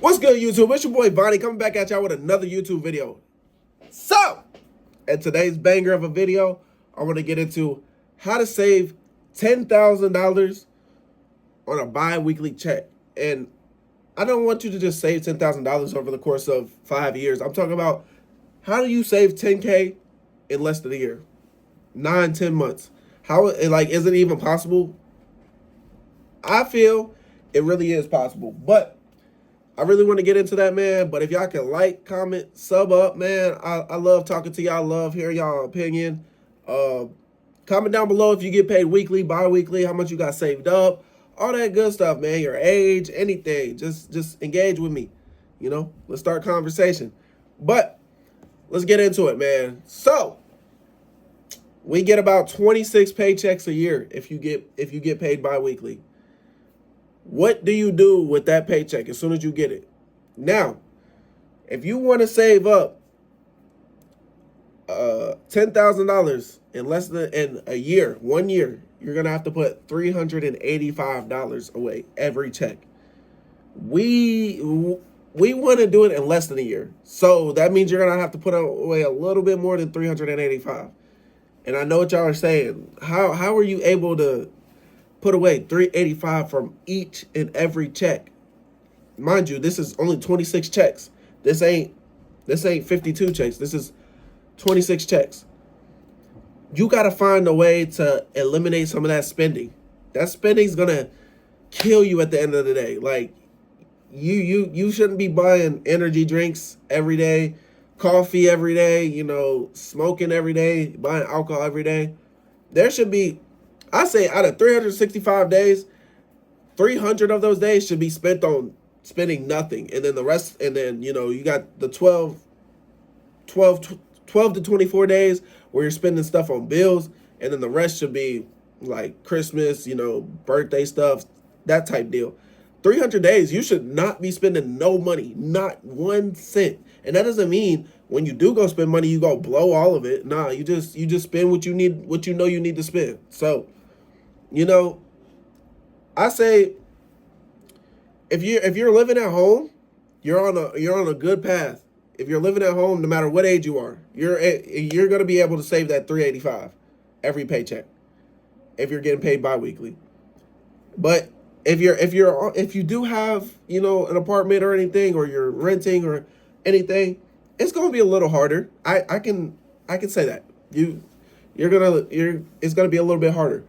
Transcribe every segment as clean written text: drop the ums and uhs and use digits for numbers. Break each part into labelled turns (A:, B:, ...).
A: What's good, YouTube? It's your boy Vonnie coming back at y'all with another YouTube video. So, in today's banger of a video, I want to get into how to save $10,000 on a bi-weekly check. And I don't want you to just save $10,000 over the course of 5 years. I'm talking about how do you save 10K in less than a year? 9, 10 months. How, like, is it even possible? I feel it really is possible, but I really want to get into that, man. But if y'all can like, comment, sub up, man. I love talking to y'all. I love hearing y'all opinion. Comment down below if you get paid weekly, bi-weekly, how much you got saved up, all that good stuff, man. Your age, anything. Just engage with me. You know, let's start conversation. But let's get into it, man. So we get about 26 paychecks a year if you get paid bi-weekly. What do you do with that paycheck as soon as you get it? Now, if you want to save up $10,000 in a year, 1 year, you're gonna have to put $385 away every check. We want to do it in less than a year, so that means you're gonna have to put away a little bit more than 385. And I know what y'all are saying. How are you able to put away 385 from each and every check? Mind you, this is only 26 checks. This ain't 52 checks. This is 26 checks. You got to find a way to eliminate some of that spending. That spending's going to kill you at the end of the day. Like you shouldn't be buying energy drinks every day, coffee every day, you know, smoking every day, buying alcohol every day. There should be, I say, out of 365 days, 300 of those days should be spent on spending nothing. And then the rest, and then, you know, you got the 12 to 24 days where you're spending stuff on bills. And then the rest should be like Christmas, you know, birthday stuff, that type deal. 300 days, you should not be spending no money, not 1 cent. And that doesn't mean when you do go spend money, you go blow all of it. Nah, you just spend what you need, what you know you need to spend. So, you know, I say if you're living at home, you're on a good path. If you're living at home, no matter what age you are, you're going to be able to save that 385 every paycheck if you're getting paid biweekly. But if you do have, you know, an apartment or anything, or you're renting or anything, it's going to be a little harder. I can say that. It's going to be a little bit harder.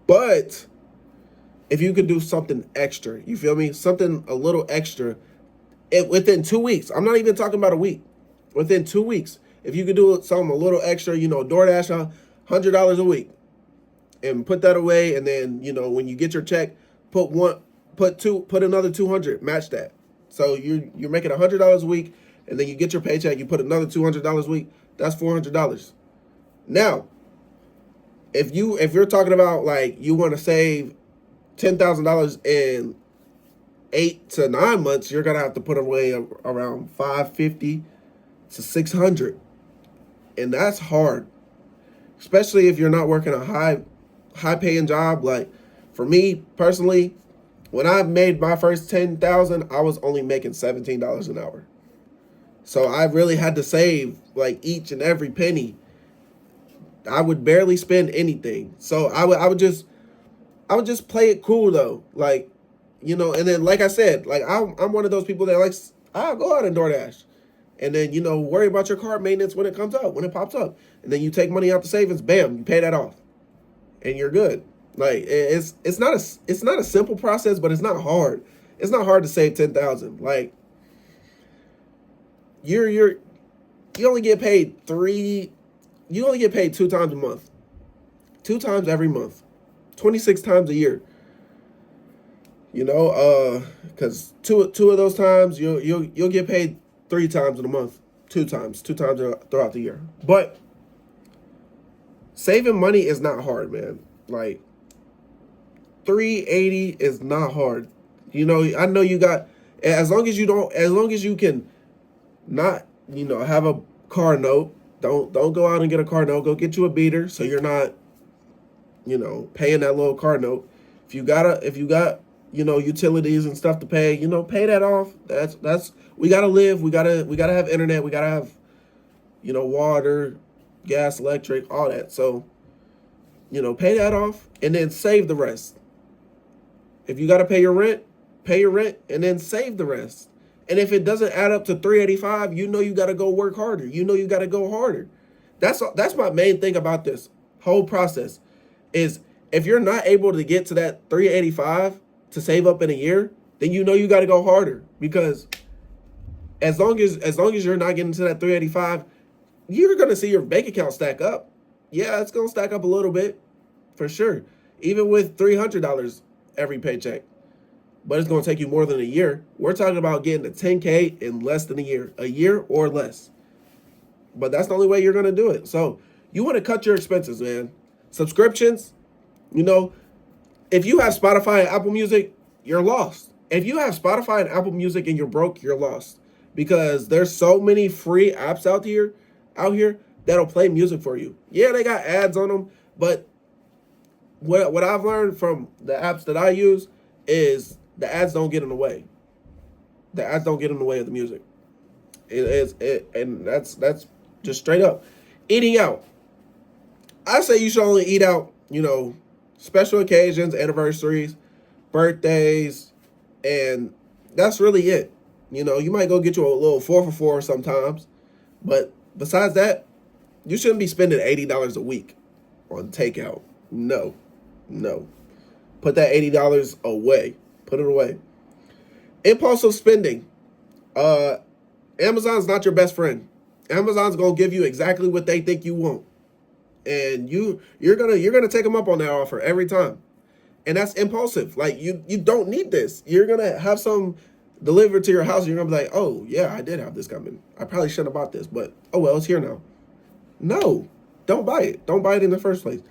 A: But if you could do something extra, you feel me? Something a little extra within 2 weeks. I'm not even talking about a week. Within 2 weeks, if you could do something a little extra, you know, DoorDash $100 a week and put that away. And then, you know, when you get your check, put another 200, match that. So you're making $100 a week, and then you get your paycheck, you put another $200 a week. That's $400. Now, if you're talking about like you want to save $10,000 in 8 to 9 months, you're gonna have to put away around $550 to $600, and that's hard, especially if you're not working a high paying job. Like for me personally, when I made my first $10,000, I was only making $17 an hour. So I really had to save like each and every penny. I would barely spend anything. So I would just play it cool though. Like, you know, and then like I said, like I'm one of those people that likes, I'll go out and DoorDash. And then, you know, worry about your car maintenance when it comes up, when it pops up. And then you take money out the savings, bam, you pay that off. And you're good. Like it's not a simple process, but it's not hard. It's not hard to save 10,000. Like you only get paid 2 times a month. 2 times every month. 26 times a year. You know, because two of those times you'll get paid 3 times in a month. 2 times throughout the year. But saving money is not hard, man. Like 380 is not hard. You know, I know you got, as long as you can not, you know, have a car note. Don't go out and get a car note. Go get you a beater so you're not, you know, paying that little car note. If you got, utilities and stuff to pay. Pay that off. That's we gotta live. We gotta have internet. We gotta have water, gas, electric, all that. So pay that off and then save the rest. If you gotta pay your rent and then save the rest. And if it doesn't add up to 385, you got to go work harder. You got to go harder. That's my main thing about this whole process is if you're not able to get to that 385 to save up in a year, then you got to go harder, because as long as you're not getting to that 385, you're going to see your bank account stack up. Yeah, it's going to stack up a little bit for sure. Even with $300 every paycheck. But it's going to take you more than a year. We're talking about getting to 10K in less than a year or less. But that's the only way you're going to do it. So you want to cut your expenses, man. Subscriptions, if you have Spotify and Apple Music, you're lost. If you have Spotify and Apple Music and you're broke, you're lost. Because there's so many free apps out here that'll play music for you. Yeah, they got ads on them, but what I've learned from the apps that I use is the ads don't get in the way. The ads don't get in the way of the music. And that's just straight up. Eating out. I say you should only eat out, special occasions, anniversaries, birthdays, and that's really it. You might go get you a little 4 for $4 sometimes, but besides that, you shouldn't be spending $80 a week on takeout. No. Put that $80 away. Put it away. Impulsive spending. Amazon's not your best friend. Amazon's gonna give you exactly what they think you want, and you're gonna take them up on that offer every time, and that's impulsive. Like you don't need this. You're gonna have some delivered to your house. And you're gonna be like, oh yeah, I did have this coming. I probably shouldn't have bought this, but oh well, it's here now. No, don't buy it. Don't buy it in the first place.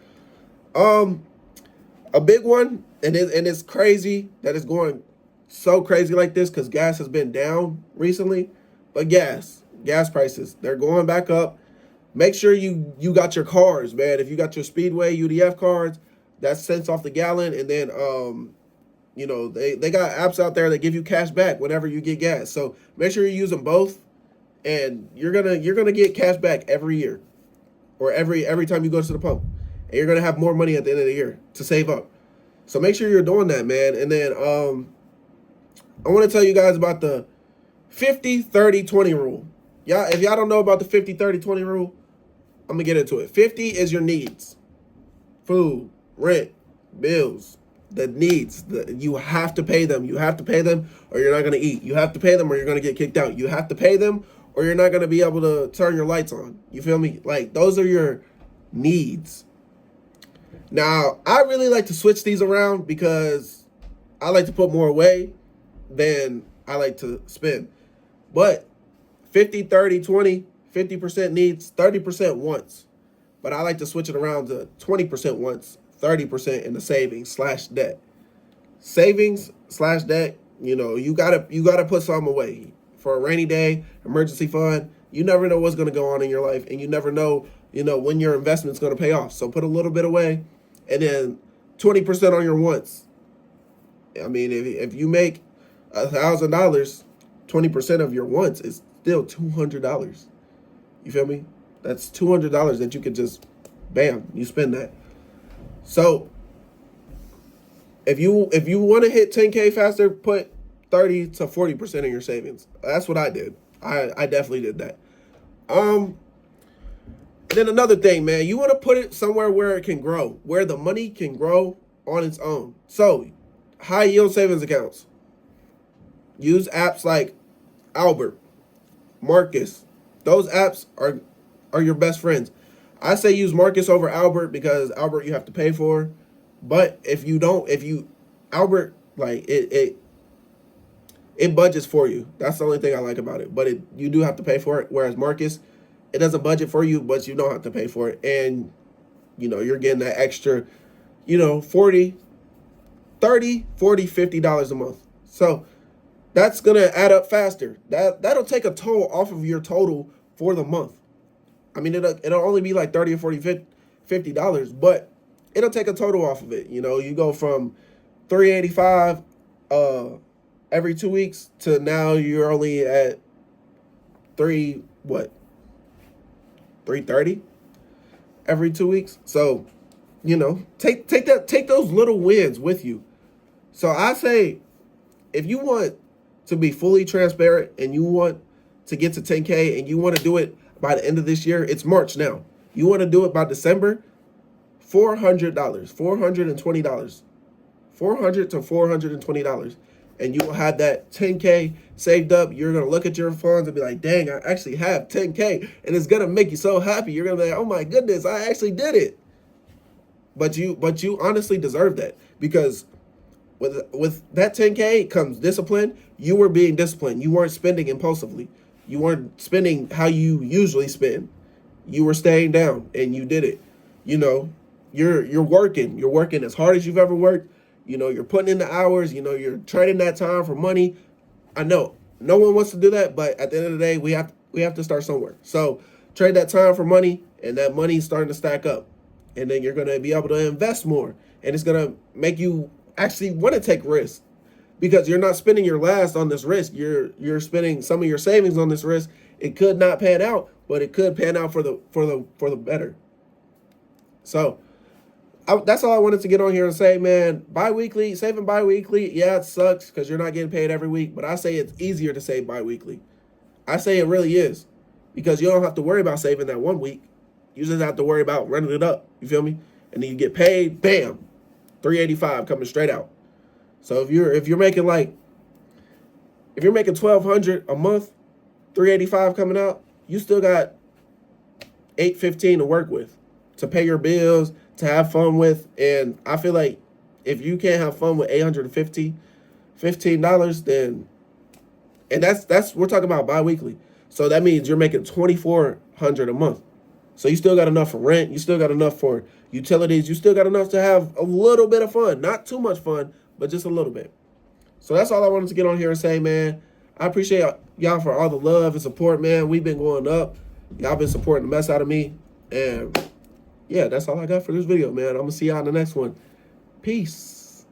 A: A big one, and it's crazy that it's going so crazy like this because gas has been down recently. But gas prices, they're going back up. Make sure you got your cars, man. If you got your Speedway, UDF cards, that's cents off the gallon. And then, they got apps out there that give you cash back whenever you get gas. So make sure you use them both, and you're gonna get cash back every year, or every time you go to the pump. And you're going to have more money at the end of the year to save up. So make sure you're doing that, man. And then I want to tell you guys about the 50-30-20 rule. If y'all don't know about the 50-30-20 rule, I'm going to get into it. 50 is your needs. Food, rent, bills, the needs. You have to pay them. You have to pay them or you're not going to eat. You have to pay them or you're going to get kicked out. You have to pay them or you're not going to be able to turn your lights on. You feel me? Like, those are your needs. Now, I really like to switch these around because I like to put more away than I like to spend. But 50-30-20, 50% needs, 30% wants. But I like to switch it around to 20% wants, 30% in the savings/debt. Savings/debt, you gotta put some away for a rainy day, emergency fund. You never know what's gonna go on in your life, and you never know, when your investment's gonna pay off. So put a little bit away, and then 20% on your wants. I mean, if you make $1,000, 20% of your wants is still $200. You feel me? That's $200 that you could just, bam, you spend that. So if you want to hit 10K faster, put 30 to 40% in your savings. That's what I did. I definitely did that. Then another thing, man, you want to put it somewhere where it can grow, where the money can grow on its own. So high yield savings accounts. Use apps like Albert, Marcus. Those apps are your best friends. I say use Marcus over Albert because Albert you have to pay for. But if Albert, like it budgets for you. That's the only thing I like about it. But you do have to pay for it. Whereas Marcus, it doesn't budget for you, but you don't have to pay for it. And, you're getting that extra, $40, $50 a month. So that's going to add up faster. That'll take a toll off of your total for the month. I mean, it'll only be like $30 or $40, $50, but it'll take a total off of it. You go from $385 every 2 weeks to now you're only at 330 every 2 weeks. So, take those little wins with you. So I say, if you want to be fully transparent and you want to get to 10K and you want to do it by the end of this year, it's March now. You want to do it by December, $400, $420, $400 to $420, and you will have that 10K saved up. You're gonna look at your funds and be like, "Dang, I actually have 10K," and it's gonna make you so happy. You're gonna be like, "Oh my goodness, I actually did it." But you honestly deserve that, because with that 10K comes discipline. You were being disciplined. You weren't spending impulsively. You weren't spending how you usually spend. You were staying down and you did it. You're working. You're working as hard as you've ever worked. You're putting in the hours. You're trading that time for money. I know no one wants to do that, but at the end of the day, we have to start somewhere. So trade that time for money, and that money's starting to stack up. And then you're going to be able to invest more. And it's going to make you actually want to take risks, because you're not spending your last on this risk. You're spending some of your savings on this risk. It could not pan out, but it could pan out for the better. So that's all I wanted to get on here and say, man. Saving bi-weekly, yeah, it sucks because you're not getting paid every week. But I say it's easier to save bi-weekly. I say it really is, because you don't have to worry about saving that 1 week. You just have to worry about running it up. You feel me? And then you get paid, bam, $385 coming straight out. So if you're making $1,200 a month, $385 coming out, you still got $815 to work with, to pay your bills, to have fun with. And I feel like if you can't have fun with $815, then, and that's we're talking about bi-weekly. So that means you're making $2,400 a month. So you still got enough for rent. You still got enough for utilities. You still got enough to have a little bit of fun. Not too much fun, but just a little bit. So that's all I wanted to get on here and say, man. I appreciate y'all for all the love and support, man. We've been going up. Y'all been supporting the mess out of me. And yeah, that's all I got for this video, man. I'm going to see y'all in the next one. Peace.